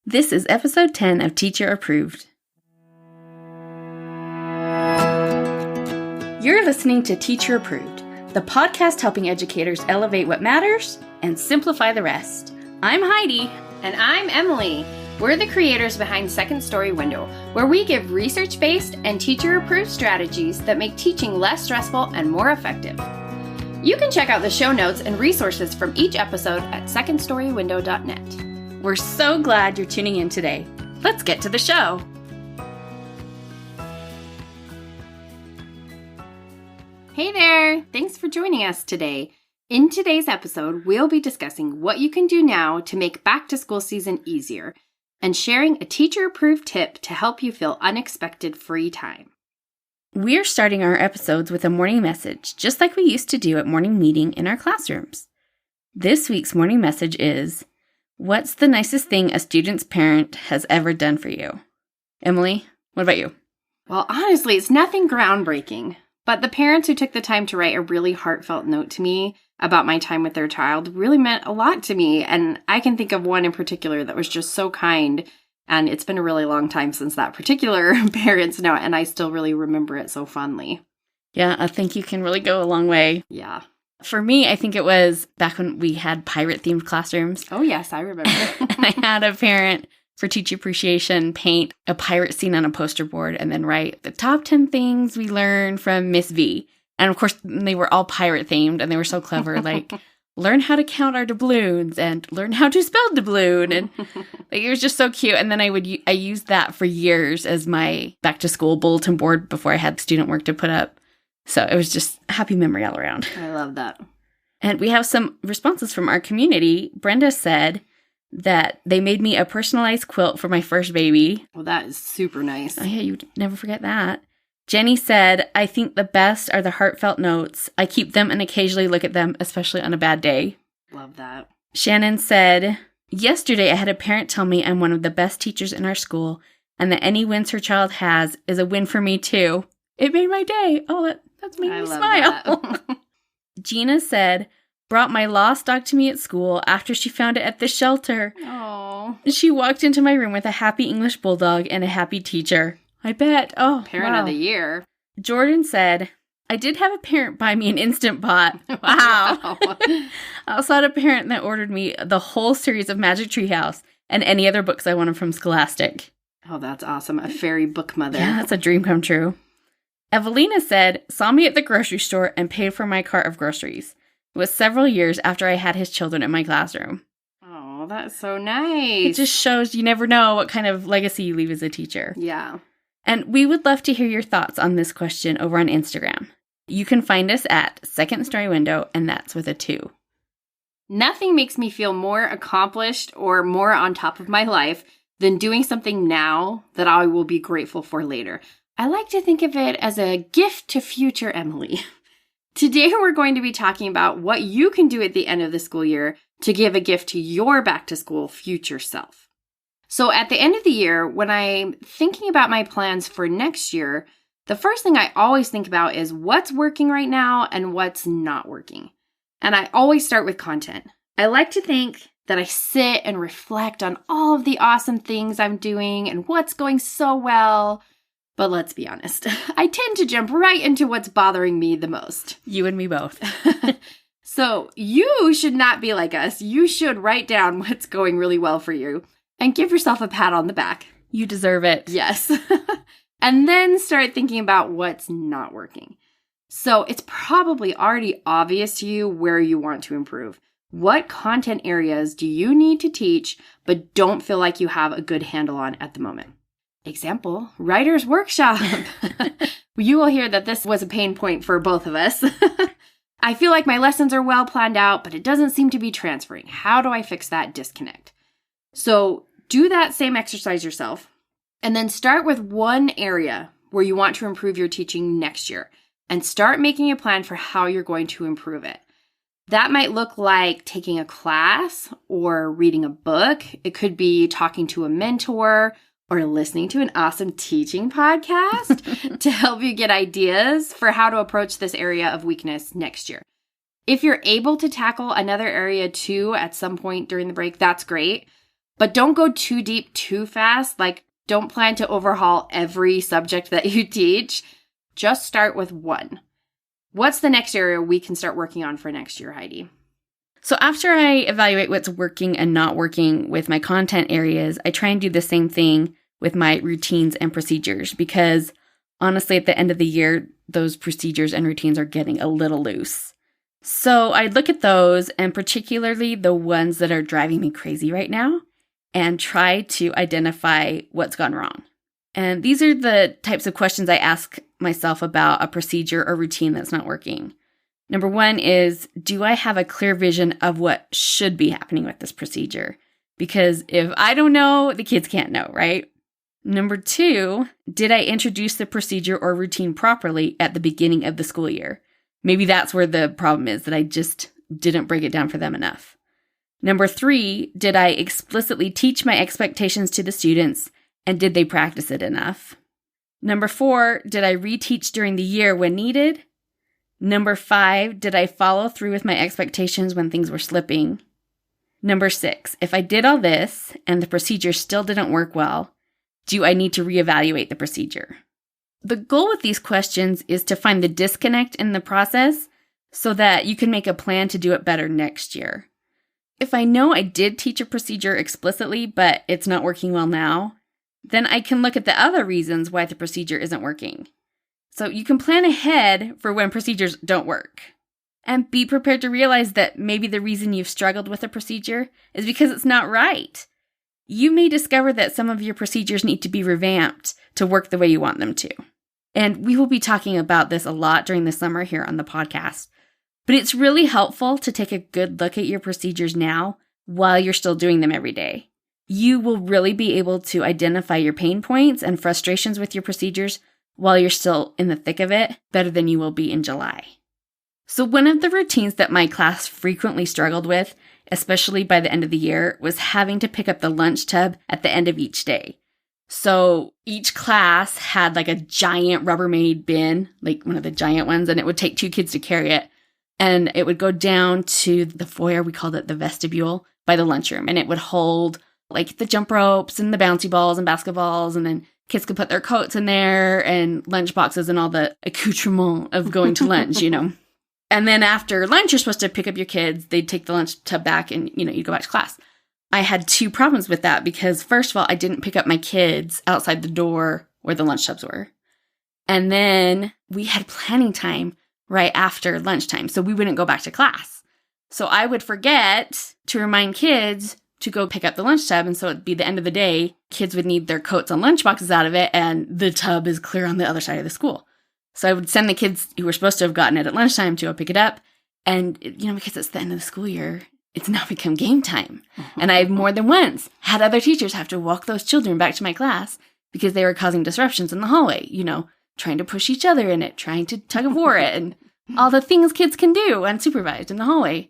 This is episode 10 of Teacher Approved. You're listening to Teacher Approved, the podcast helping educators elevate what matters and simplify the rest. I'm Heidi. And I'm Emily. We're the creators behind Second Story Window, where we give research-based and teacher-approved strategies that make teaching less stressful and more effective. You can check out the show notes and resources from each episode at secondstorywindow.net. We're so glad you're tuning in today. Let's get to the show. Hey there! Thanks for joining us today. In today's episode, we'll be discussing what you can do now to make back-to-school season easier and sharing a teacher-approved tip to help you feel unexpected free time. We're starting our episodes with a morning message, just like we used to do at morning meeting in our classrooms. This week's morning message is, what's the nicest thing a student's parent has ever done for you? Emily, what about you? Well, honestly, it's nothing groundbreaking, but the parents who took the time to write a really heartfelt note to me about my time with their child really meant a lot to me, and I can think of one in particular that was just so kind, and it's been a really long time since that particular parent's note, and I still really remember it so fondly. Yeah, a thank you can really go a long way. Yeah. For me, I think it was back when we had pirate-themed classrooms. Oh, yes, I remember. And I had a parent for teacher appreciation paint a pirate scene on a poster board and then write the top 10 things we learned from Miss V. And of course, they were all pirate-themed and they were so clever, like learn how to count our doubloons and learn how to spell doubloon. And like, it was just so cute. And then I used that for years as my back-to-school bulletin board before I had student work to put up. So it was just happy memory all around. I love that. And we have some responses from our community. Brenda said that they made me a personalized quilt for my first baby. Well, that is super nice. Oh, yeah, you'd never forget that. Jenny said, I think the best are the heartfelt notes. I keep them and occasionally look at them, especially on a bad day. Love that. Shannon said, yesterday I had a parent tell me I'm one of the best teachers in our school and that any wins her child has is a win for me too. It made my day. Oh, that's made me smile. Gina said, brought my lost dog to me at school after she found it at the shelter. Oh. She walked into my room with a happy English bulldog and a happy teacher. I bet. Oh, Parent of the year. Jordan said, I did have a parent buy me an Instant Pot. Wow. I also had a parent that ordered me the whole series of Magic Tree House and any other books I wanted from Scholastic. Oh, that's awesome. A fairy book mother. Yeah, that's a dream come true. Evelina said, saw me at the grocery store and paid for my cart of groceries. It was several years after I had his children in my classroom. Oh, that's so nice. It just shows you never know what kind of legacy you leave as a teacher. Yeah. And we would love to hear your thoughts on this question over on Instagram. You can find us at Second Story Window, and that's with a 2. Nothing makes me feel more accomplished or more on top of my life than doing something now that I will be grateful for later. I like to think of it as a gift to future Emily. Today, we're going to be talking about what you can do at the end of the school year to give a gift to your back-to-school future self. So at the end of the year, when I'm thinking about my plans for next year, the first thing I always think about is what's working right now and what's not working. And I always start with content. I like to think that I sit and reflect on all of the awesome things I'm doing and what's going so well. But let's be honest, I tend to jump right into what's bothering me the most. You and me both. So you should not be like us. You should write down what's going really well for you and give yourself a pat on the back. You deserve it. Yes. And then start thinking about what's not working. So it's probably already obvious to you where you want to improve. What content areas do you need to teach but don't feel like you have a good handle on at the moment? Example, writer's workshop. You will hear that this was a pain point for both of us. I feel like my lessons are well planned out, but it doesn't seem to be transferring. How do I fix that disconnect? So do that same exercise yourself, and then start with one area where you want to improve your teaching next year, and start making a plan for how you're going to improve it. That might look like taking a class or reading a book. It could be talking to a mentor or listening to an awesome teaching podcast to help you get ideas for how to approach this area of weakness next year. If you're able to tackle another area too at some point during the break, that's great. But don't go too deep too fast. Like, don't plan to overhaul every subject that you teach. Just start with one. What's the next area we can start working on for next year, Heidi? So after I evaluate what's working and not working with my content areas, I try and do the same thing with my routines and procedures, because honestly, at the end of the year, those procedures and routines are getting a little loose. So I look at those, and particularly the ones that are driving me crazy right now, and try to identify what's gone wrong. And these are the types of questions I ask myself about a procedure or routine that's not working. Number one is, do I have a clear vision of what should be happening with this procedure? Because if I don't know, the kids can't know, right? Number two, did I introduce the procedure or routine properly at the beginning of the school year? Maybe that's where the problem is, that I just didn't break it down for them enough. Number three, did I explicitly teach my expectations to the students, and did they practice it enough? Number four, did I reteach during the year when needed? Number five, did I follow through with my expectations when things were slipping? Number six, if I did all this and the procedure still didn't work well, do I need to reevaluate the procedure? The goal with these questions is to find the disconnect in the process so that you can make a plan to do it better next year. If I know I did teach a procedure explicitly, but it's not working well now, then I can look at the other reasons why the procedure isn't working. So you can plan ahead for when procedures don't work. And be prepared to realize that maybe the reason you've struggled with a procedure is because it's not right. You may discover that some of your procedures need to be revamped to work the way you want them to. And we will be talking about this a lot during the summer here on the podcast. But it's really helpful to take a good look at your procedures now while you're still doing them every day. You will really be able to identify your pain points and frustrations with your procedures while you're still in the thick of it better than you will be in July. So one of the routines that my class frequently struggled with, especially by the end of the year, was having to pick up the lunch tub at the end of each day. So each class had like a giant Rubbermaid bin, like one of the giant ones, and it would take 2 kids to carry it. And it would go down to the foyer, we called it the vestibule, by the lunchroom. And it would hold like the jump ropes and the bouncy balls and basketballs, and then kids could put their coats in there and lunch boxes and all the accoutrement of going to lunch, you know. And then after lunch, you're supposed to pick up your kids. They'd take the lunch tub back and, you know, you'd go back to class. I had 2 problems with that because, first of all, I didn't pick up my kids outside the door where the lunch tubs were. And then we had planning time right after lunchtime, so we wouldn't go back to class. So I would forget to remind kids to go pick up the lunch tub, and so it'd be the end of the day. Kids would need their coats and lunch boxes out of it, and the tub is clear on the other side of the school. So I would send the kids who were supposed to have gotten it at lunchtime to go pick it up. And, you know, because it's the end of the school year, it's now become game time. And I've more than once had other teachers have to walk those children back to my class because they were causing disruptions in the hallway, you know, trying to push each other in it, trying to tug of war it, and all the things kids can do unsupervised in the hallway.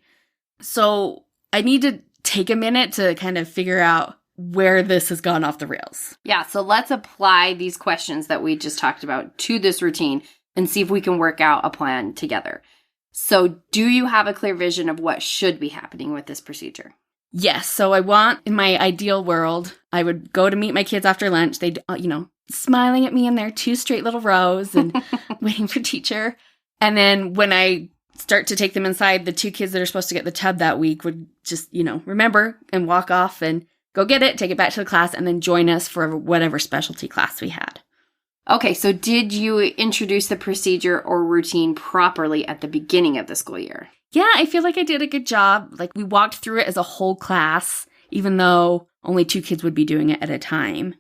So I need to take a minute to kind of figure out where this has gone off the rails. Yeah, so let's apply these questions that we just talked about to this routine and see if we can work out a plan together. So do you have a clear vision of what should be happening with this procedure? Yes. So I want, in my ideal world, I would go to meet my kids after lunch. They'd, you know, smiling at me in their 2 straight little rows and waiting for teacher. And then when I start to take them inside, the 2 kids that are supposed to get the tub that week would just, you know, remember and walk off and go get it, take it back to the class, and then join us for whatever specialty class we had. Okay, so did you introduce the procedure or routine properly at the beginning of the school year? Yeah, I feel like I did a good job. Like, we walked through it as a whole class, even though only 2 kids would be doing it at a time.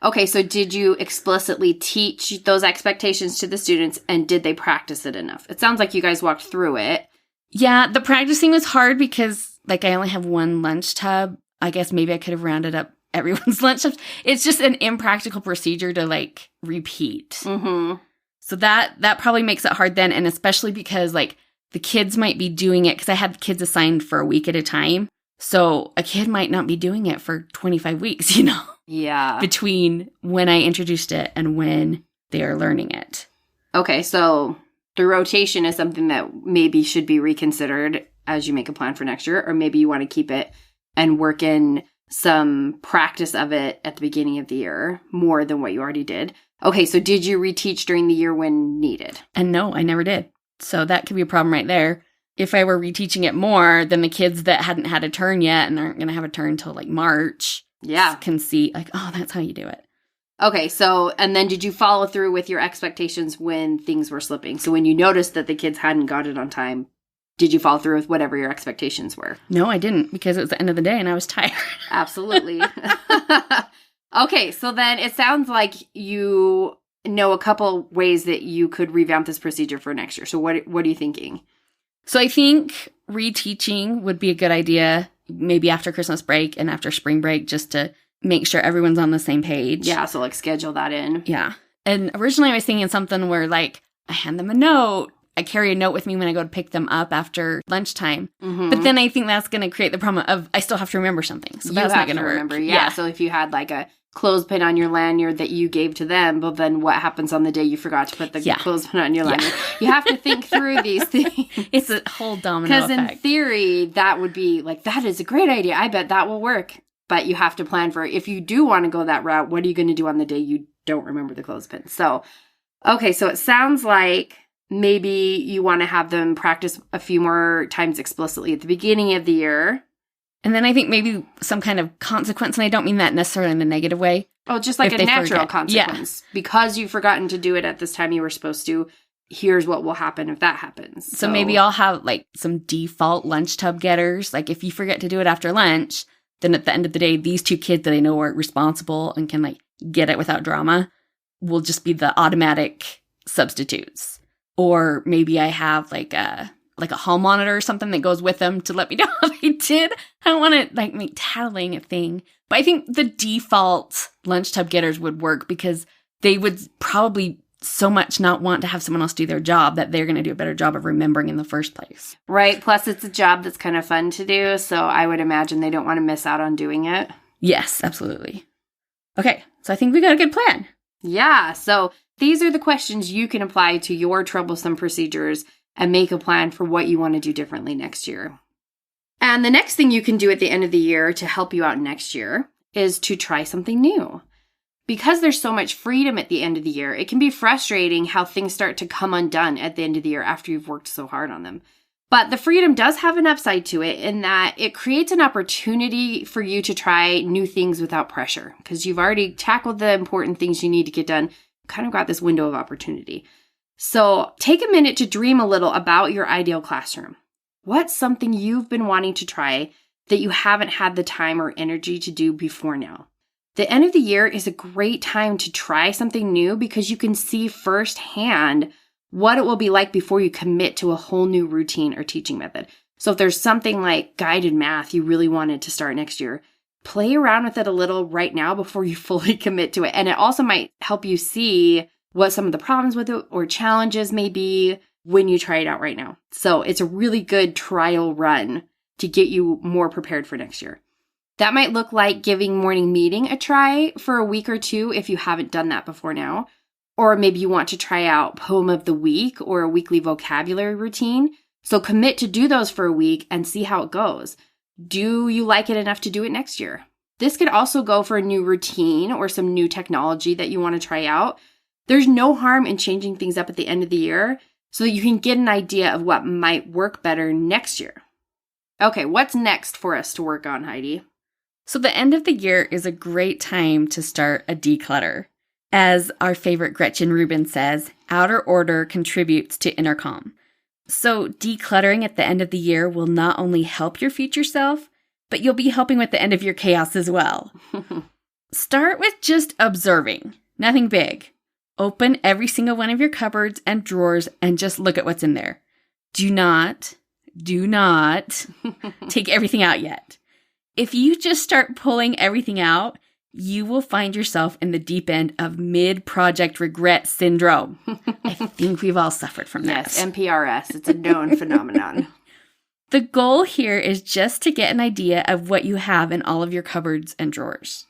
Okay, so did you explicitly teach those expectations to the students, and did they practice it enough? It sounds like you guys walked through it. Yeah, the practicing was hard because, like, I only have 1 lunch tub. I guess maybe I could have rounded up everyone's lunch tubs. It's just an impractical procedure to, like, repeat. Mm-hmm. So that probably makes it hard then, and especially because, like, the kids might be doing it, because I had kids assigned for a week at a time. So a kid might not be doing it for 25 weeks, you know? Yeah. Between when I introduced it and when they are learning it. Okay, so the rotation is something that maybe should be reconsidered as you make a plan for next year, or maybe you want to keep it and work in some practice of it at the beginning of the year, more than what you already did. Okay, so did you reteach during the year when needed? And no, I never did. So that could be a problem right there. If I were reteaching it more, then the kids that hadn't had a turn yet and aren't going to have a turn until like March can see like, oh, that's how you do it. Okay, so, and then did you follow through with your expectations when things were slipping? So when you noticed that the kids hadn't got it on time, did you follow through with whatever your expectations were? No, I didn't, because it was the end of the day and I was tired. Absolutely. Okay, so then it sounds like you know a couple ways that you could revamp this procedure for next year. So what are you thinking? So I think reteaching would be a good idea, maybe after Christmas break and after spring break, just to make sure everyone's on the same page. Yeah, so like schedule that in. Yeah. And originally I was thinking something where like I hand them a note. I carry a note with me when I go to pick them up after lunchtime. Mm-hmm. But then I think that's going to create the problem of I still have to remember something. So that's not going to work. Yeah. So if you had like a clothespin on your lanyard that you gave to them, but then what happens on the day you forgot to put the clothespin on your lanyard? You have to think through these things. It's a whole domino effect. Because in theory, that would be like, that is a great idea. I bet that will work. But you have to plan for it. If you do want to go that route, what are you going to do on the day you don't remember the clothespin? So, okay, so it sounds like maybe you want to have them practice a few more times explicitly at the beginning of the year. And then I think maybe some kind of consequence, and I don't mean that necessarily in a negative way. Oh, just like a natural consequence. Yeah. Because you've forgotten to do it at this time you were supposed to, here's what will happen if that happens. So maybe I'll have like some default lunch tub getters. Like if you forget to do it after lunch, then at the end of the day, these two kids that I know are responsible and can like get it without drama will just be the automatic substitutes. Or maybe I have like a hall monitor or something that goes with them to let me know how they did. I don't want to like make tattling a thing. But I think the default lunch tub getters would work because they would probably so much not want to have someone else do their job that they're going to do a better job of remembering in the first place. Right. Plus it's a job that's kind of fun to do. So I would imagine they don't want to miss out on doing it. Yes, absolutely. Okay. So I think we got a good plan. Yeah. So these are the questions you can apply to your troublesome procedures and make a plan for what you want to do differently next year. And the next thing you can do at the end of the year to help you out next year is to try something new. Because there's so much freedom at the end of the year, it can be frustrating how things start to come undone at the end of the year after you've worked so hard on them. But the freedom does have an upside to it in that it creates an opportunity for you to try new things without pressure. Because you've already tackled the important things you need to get done, kind of got this window of opportunity. So take a minute to dream a little about your ideal classroom. What's something you've been wanting to try that you haven't had the time or energy to do before now? The end of the year is a great time to try something new because you can see firsthand what it will be like before you commit to a whole new routine or teaching method. So if there's something like guided math you really wanted to start next year, play around with it a little right now before you fully commit to it. And it also might help you see what some of the problems with it or challenges may be when you try it out right now. So it's a really good trial run to get you more prepared for next year. That might look like giving morning meeting a try for a week or two if you haven't done that before now. Or maybe you want to try out poem of the week or a weekly vocabulary routine. So commit to do those for a week and see how it goes. Do you like it enough to do it next year? This could also go for a new routine or some new technology that you want to try out. There's no harm in changing things up at the end of the year so that you can get an idea of what might work better next year. Okay, what's next for us to work on, Heidi? So the end of the year is a great time to start a declutter. As our favorite Gretchen Rubin says, outer order contributes to inner calm. So decluttering at the end of the year will not only help your future self, but you'll be helping with the end of your chaos as well. Start with just observing, nothing big. Open every single one of your cupboards and drawers and just look at what's in there. Do not take everything out yet. If you just start pulling everything out, you will find yourself in the deep end of mid-project regret syndrome. I think we've all suffered from that. Yes, MPRS. It's a known phenomenon. The goal here is just to get an idea of what you have in all of your cupboards and drawers.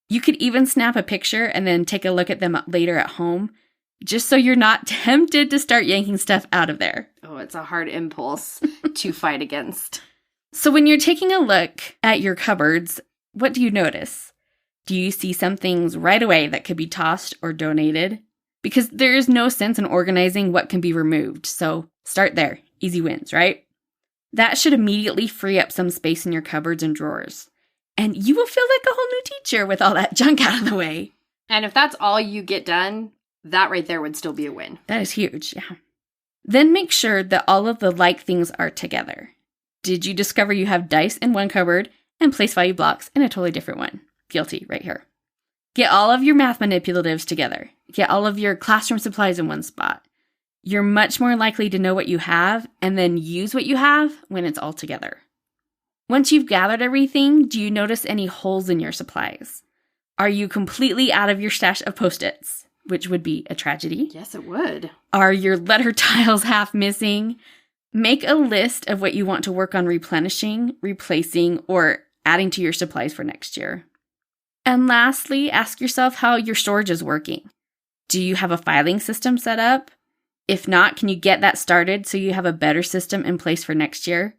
You could even snap a picture and then take a look at them later at home, just so you're not tempted to start yanking stuff out of there. Oh, it's a hard impulse to fight against. So when you're taking a look at your cupboards, what do you notice? Do you see some things right away that could be tossed or donated? Because there is no sense in organizing what can be removed. So start there. Easy wins, right? That should immediately free up some space in your cupboards and drawers. And you will feel like a whole new teacher with all that junk out of the way. And if that's all you get done, that right there would still be a win. That is huge, yeah. Then make sure that all of the like things are together. Did you discover you have dice in one cupboard and place value blocks in a totally different one? Guilty right here. Get all of your math manipulatives together. Get all of your classroom supplies in one spot. You're much more likely to know what you have and then use what you have when it's all together. Once you've gathered everything, do you notice any holes in your supplies? Are you completely out of your stash of Post-its, which would be a tragedy? Yes, it would. Are your letter tiles half missing? Make a list of what you want to work on replenishing, replacing, or adding to your supplies for next year. And lastly, ask yourself how your storage is working. Do you have a filing system set up? If not, can you get that started so you have a better system in place for next year?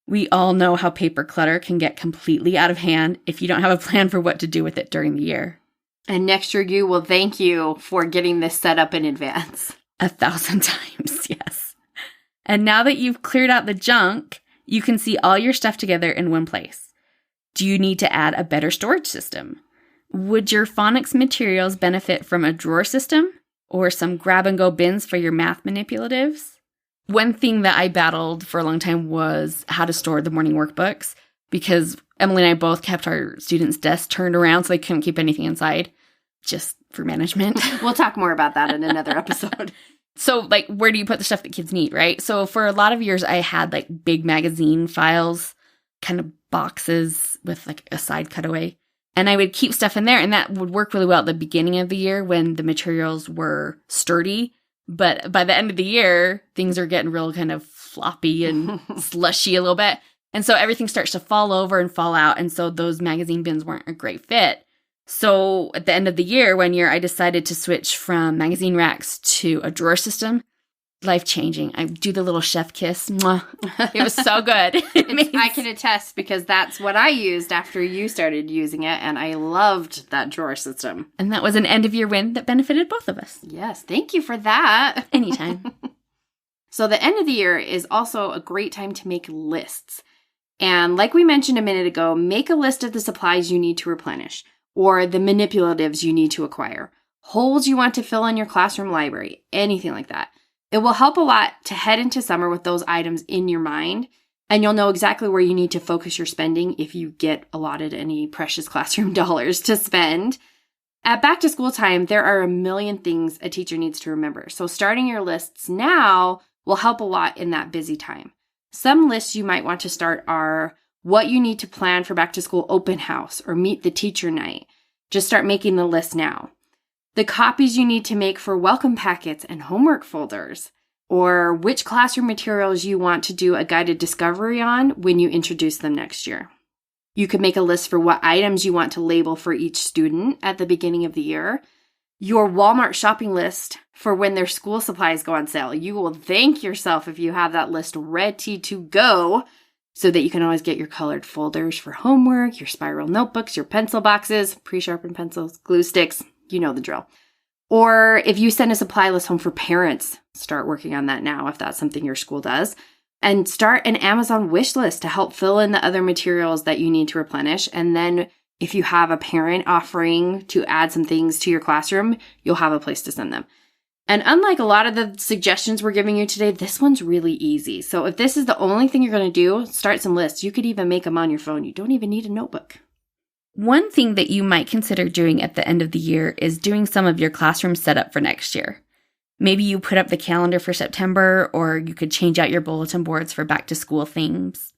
We all know how paper clutter can get completely out of hand if you don't have a plan for what to do with it during the year. And next year you will thank you for getting this set up in advance. 1,000 times, yes. And now that you've cleared out the junk, you can see all your stuff together in one place. Do you need to add a better storage system? Would your phonics materials benefit from a drawer system or some grab-and-go bins for your math manipulatives? One thing that I battled for a long time was how to store the morning workbooks, because Emily and I both kept our students' desks turned around so they couldn't keep anything inside, just for management. We'll talk more about that in another episode. So, where do you put the stuff that kids need, right? So for a lot of years, I had, big magazine files, kind of boxes with, a side cutaway. And I would keep stuff in there, and that would work really well at the beginning of the year when the materials were sturdy. But by the end of the year, things are getting real kind of floppy and slushy a little bit. And so everything starts to fall over and fall out. And so those magazine bins weren't a great fit. So at the end of the year, one year, I decided to switch from magazine racks to a drawer system. Life-changing. I do the little chef kiss. Mwah. It was so good. I can attest because that's what I used after you started using it, and I loved that drawer system. And that was an end-of-year win that benefited both of us. Yes, thank you for that. Anytime. So the end of the year is also a great time to make lists. And like we mentioned a minute ago, make a list of the supplies you need to replenish or the manipulatives you need to acquire, holes you want to fill in your classroom library, anything like that. It will help a lot to head into summer with those items in your mind, and you'll know exactly where you need to focus your spending if you get allotted any precious classroom dollars to spend. At back to school time, there are a million things a teacher needs to remember. So starting your lists now will help a lot in that busy time. Some lists you might want to start are what you need to plan for back to school open house or meet the teacher night. Just start making the list now. The copies you need to make for welcome packets and homework folders, or which classroom materials you want to do a guided discovery on when you introduce them next year. You could make a list for what items you want to label for each student at the beginning of the year. Your Walmart shopping list for when their school supplies go on sale. You will thank yourself if you have that list ready to go so that you can always get your colored folders for homework, your spiral notebooks, your pencil boxes, pre-sharpened pencils, glue sticks. You know the drill. Or if you send a supply list home for parents, start working on that now if that's something your school does. And start an Amazon wish list to help fill in the other materials that you need to replenish. And then if you have a parent offering to add some things to your classroom, you'll have a place to send them. And unlike a lot of the suggestions we're giving you today, this one's really easy. So if this is the only thing you're going to do, start some lists. You could even make them on your phone. You don't even need a notebook. One thing that you might consider doing at the end of the year is doing some of your classroom setup for next year. Maybe you put up the calendar for September, or you could change out your bulletin boards for back to school themes.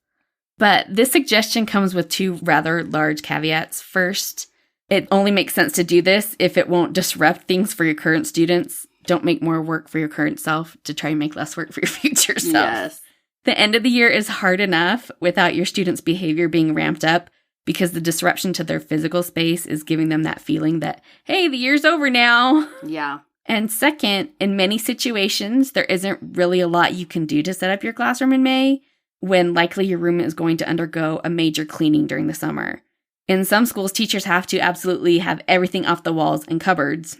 But this suggestion comes with two rather large caveats. First, it only makes sense to do this if it won't disrupt things for your current students. Don't make more work for your current self to try and make less work for your future self. Yes. The end of the year is hard enough without your students' behavior being ramped up, because the disruption to their physical space is giving them that feeling that, hey, the year's over now. Yeah. And second, in many situations, there isn't really a lot you can do to set up your classroom in May, when likely your room is going to undergo a major cleaning during the summer. In some schools, teachers have to absolutely have everything off the walls and cupboards.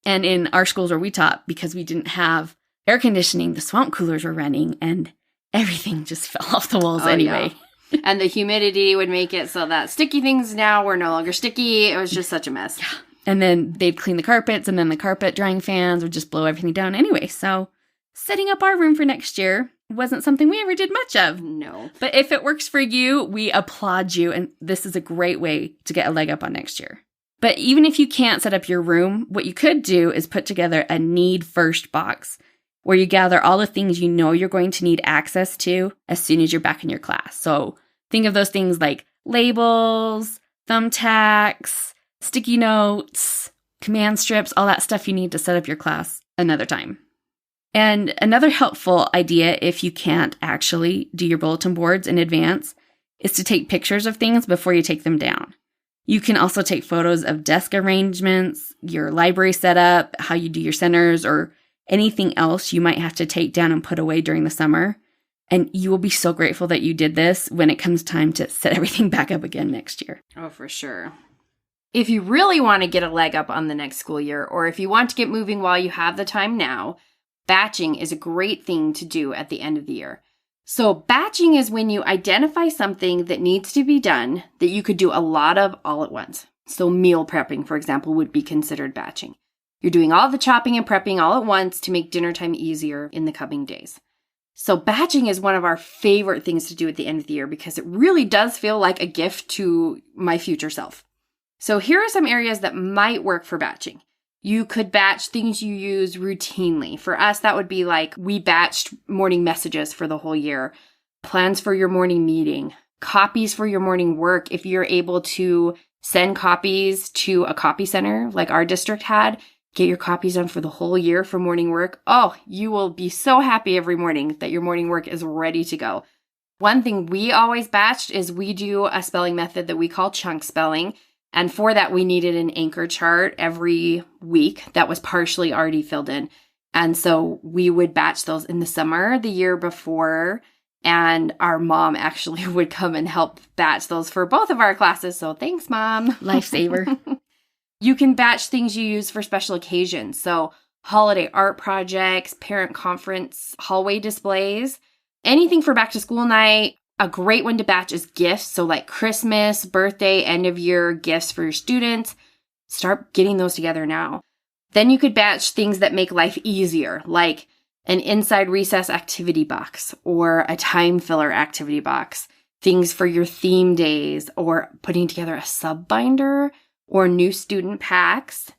And in our schools where we taught, because we didn't have air conditioning, the swamp coolers were running and everything just fell off the walls anyway. Yeah. And the humidity would make it so that sticky things now were no longer sticky. It was just such a mess. Yeah. And then they'd clean the carpets, and then the carpet drying fans would just blow everything down anyway. So setting up our room for next year wasn't something we ever did much of. No. But if it works for you, we applaud you. And this is a great way to get a leg up on next year. But even if you can't set up your room, what you could do is put together a need first box where you gather all the things you know you're going to need access to as soon as you're back in your class. So think of those things like labels, thumbtacks, sticky notes, command strips, all that stuff you need to set up your class another time. And another helpful idea, if you can't actually do your bulletin boards in advance, is to take pictures of things before you take them down. You can also take photos of desk arrangements, your library setup, how you do your centers, or anything else you might have to take down and put away during the summer. And you will be so grateful that you did this when it comes time to set everything back up again next year. Oh, for sure. If you really want to get a leg up on the next school year, or if you want to get moving while you have the time now, batching is a great thing to do at the end of the year. So batching is when you identify something that needs to be done that you could do a lot of all at once. So meal prepping, for example, would be considered batching. You're doing all the chopping and prepping all at once to make dinner time easier in the coming days. So batching is one of our favorite things to do at the end of the year because it really does feel like a gift to my future self. So here are some areas that might work for batching. You could batch things you use routinely. For us, that would be like we batched morning messages for the whole year, plans for your morning meeting, copies for your morning work. If you're able to send copies to a copy center like our district had, get your copies done for the whole year for morning work. Oh, you will be so happy every morning that your morning work is ready to go. One thing we always batched is we do a spelling method that we call chunk spelling. And for that, we needed an anchor chart every week that was partially already filled in. And so we would batch those in the summer, the year before. And our mom actually would come and help batch those for both of our classes. So thanks, Mom. Lifesaver. You can batch things you use for special occasions. So holiday art projects, parent conference, hallway displays, anything for back to school night. A great one to batch is gifts. So like Christmas, birthday, end of year gifts for your students. Start getting those together now. Then you could batch things that make life easier, like an inside recess activity box or a time filler activity box, things for your theme days or putting together a sub binder or new student packs.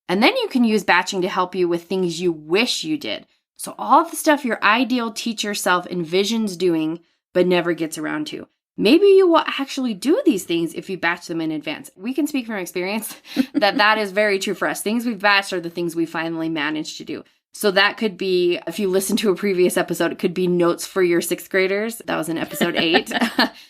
And then you can use batching to help you with things you wish you did. So all the stuff your ideal teacher self envisions doing but never gets around to. Maybe you will actually do these things if you batch them in advance. We can speak from experience that is very true for us. Things we've batched are the things we finally managed to do. So that could be, if you listen to a previous episode, it could be notes for your sixth graders. That was in episode 8.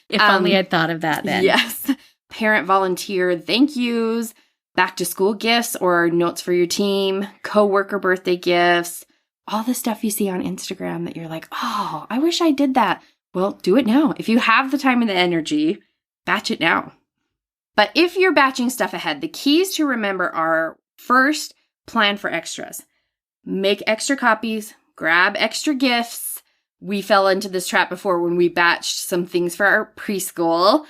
If only I'd thought of that then. Yes. Parent volunteer thank yous, back to school gifts or notes for your team, coworker birthday gifts, all the stuff you see on Instagram that you're like, oh, I wish I did that. Well, do it now. If you have the time and the energy, batch it now. But if you're batching stuff ahead, the keys to remember are first, plan for extras. Make extra copies, grab extra gifts. We fell into this trap before when we batched some things for our preschool.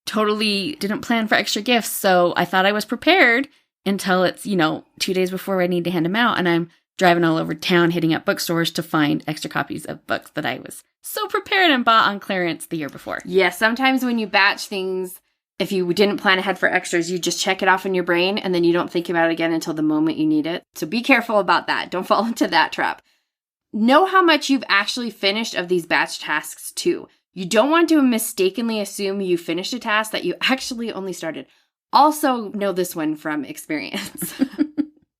Totally didn't plan for extra gifts, so I thought I was prepared until it's, 2 days before I need to hand them out, and I'm driving all over town hitting up bookstores to find extra copies of books that I was so prepared and bought on clearance the year before. Yes, sometimes when you batch things, if you didn't plan ahead for extras, you just check it off in your brain and then you don't think about it again until the moment you need it. So be careful about that. Don't fall into that trap. Know how much you've actually finished of these batch tasks too. You don't want to mistakenly assume you finished a task that you actually only started. Also know this one from experience.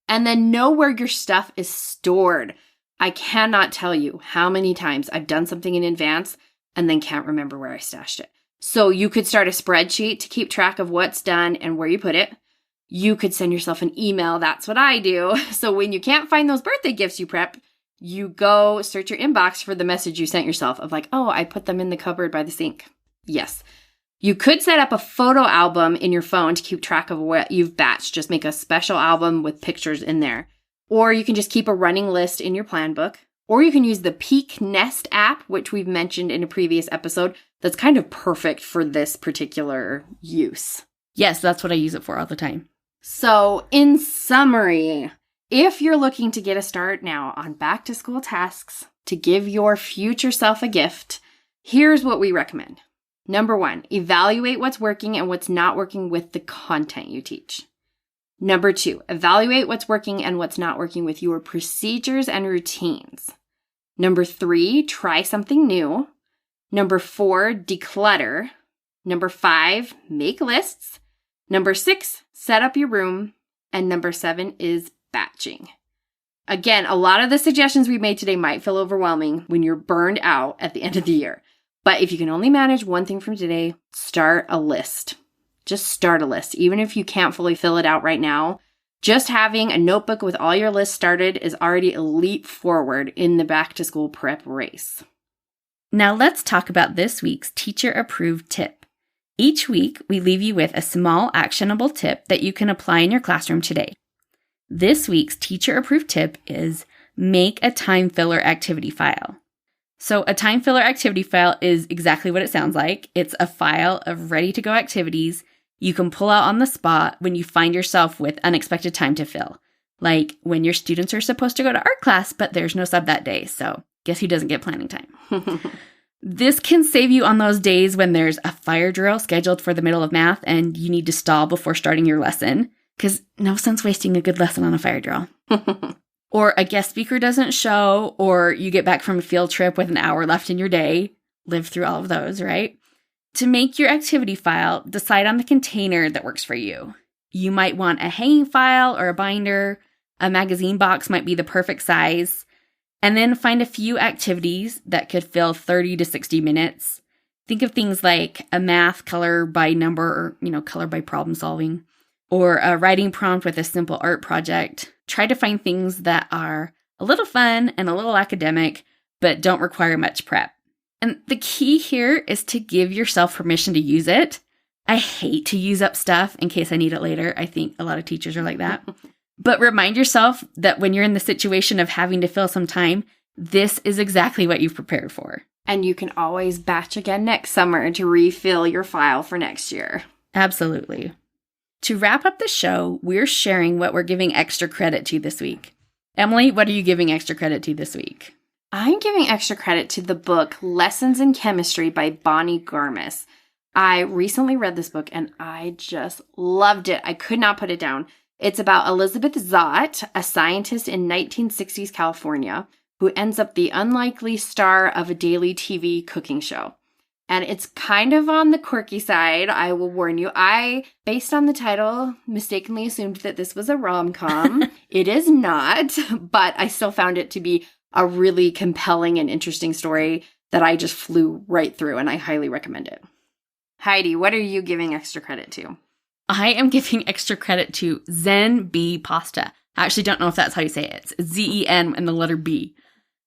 And then know where your stuff is stored. I cannot tell you how many times I've done something in advance and then can't remember where I stashed it. So you could start a spreadsheet to keep track of what's done and where you put it. You could send yourself an email. That's what I do. So when you can't find those birthday gifts you prep, you go search your inbox for the message you sent yourself of like, oh, I put them in the cupboard by the sink. Yes. You could set up a photo album in your phone to keep track of what you've batched. Just make a special album with pictures in there. Or you can just keep a running list in your plan book. Or you can use the Peak Nest app, which we've mentioned in a previous episode. That's kind of perfect for this particular use. Yes, that's what I use it for all the time. So, in summary, if you're looking to get a start now on back to school tasks to give your future self a gift, here's what we recommend. Number 1, evaluate what's working and what's not working with the content you teach. Number 2, evaluate what's working and what's not working with your procedures and routines. Number 3, try something new. Number 4, declutter. Number 5, make lists. Number 6, set up your room. And number 7 is batching. Again, a lot of the suggestions we made today might feel overwhelming when you're burned out at the end of the year. But if you can only manage one thing from today, start a list. Just start a list. Even if you can't fully fill it out right now, just having a notebook with all your lists started is already a leap forward in the back to school prep race. Now let's talk about this week's teacher approved tip. Each week, we leave you with a small actionable tip that you can apply in your classroom today. This week's teacher approved tip is make a time filler activity file. So a time filler activity file is exactly what it sounds like. It's a file of ready-to-go activities you can pull out on the spot when you find yourself with unexpected time to fill. Like when your students are supposed to go to art class, but there's no sub that day. So guess who doesn't get planning time? This can save you on those days when there's a fire drill scheduled for the middle of math and you need to stall before starting your lesson. Because no sense wasting a good lesson on a fire drill. Or a guest speaker doesn't show, or you get back from a field trip with an hour left in your day. Live through all of those, right? To make your activity file, decide on the container that works for you. You might want a hanging file or a binder. A magazine box might be the perfect size. And then find a few activities that could fill 30 to 60 minutes. Think of things like a math color by number, or, color by problem solving. Or a writing prompt with a simple art project. Try to find things that are a little fun and a little academic, but don't require much prep. And the key here is to give yourself permission to use it. I hate to use up stuff in case I need it later. I think a lot of teachers are like that. But remind yourself that when you're in the situation of having to fill some time, this is exactly what you've prepared for. And you can always batch again next summer to refill your file for next year. Absolutely. To wrap up the show, we're sharing what we're giving extra credit to this week. Emily, what are you giving extra credit to this week? I'm giving extra credit to the book Lessons in Chemistry by Bonnie Garmis. I recently read this book and I just loved it. I could not put it down. It's about Elizabeth Zott, a scientist in 1960s California, who ends up the unlikely star of a daily TV cooking show. And it's kind of on the quirky side, I will warn you. I, based on the title, mistakenly assumed that this was a rom-com. It is not, but I still found it to be a really compelling and interesting story that I just flew right through, and I highly recommend it. Heidi, what are you giving extra credit to? I am giving extra credit to Zen B Pasta. I actually don't know if that's how you say it. It's Z-E-N and the letter B.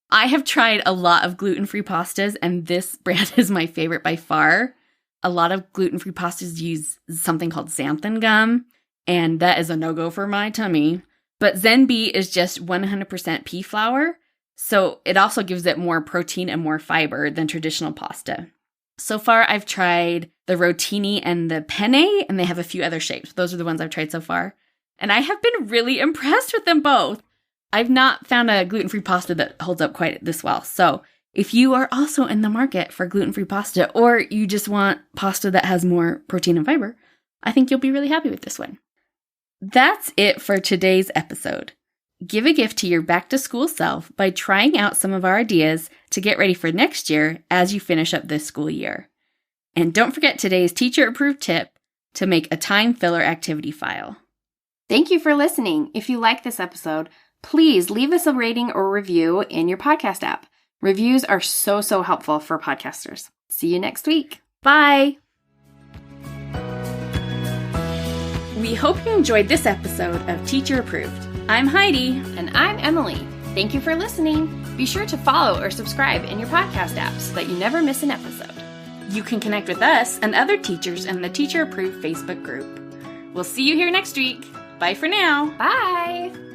I have tried a lot of gluten-free pastas, and this brand is my favorite by far. A lot of gluten-free pastas use something called xanthan gum, and that is a no-go for my tummy. But Zen B is just 100% pea flour, so it also gives it more protein and more fiber than traditional pasta. So far, I've tried the rotini and the penne, and they have a few other shapes. Those are the ones I've tried so far. And I have been really impressed with them both. I've not found a gluten-free pasta that holds up quite this well. So if you are also in the market for gluten-free pasta, or you just want pasta that has more protein and fiber, I think you'll be really happy with this one. That's it for today's episode. Give a gift to your back-to-school self by trying out some of our ideas to get ready for next year as you finish up this school year. And don't forget today's teacher-approved tip to make a time filler activity file. Thank you for listening. If you like this episode, please leave us a rating or review in your podcast app. Reviews are so helpful for podcasters. See you next week. Bye. We hope you enjoyed this episode of Teacher Approved. I'm Heidi. And I'm Emily. Thank you for listening. Be sure to follow or subscribe in your podcast app so that you never miss an episode. You can connect with us and other teachers in the Teacher Approved Facebook group. We'll see you here next week. Bye for now. Bye.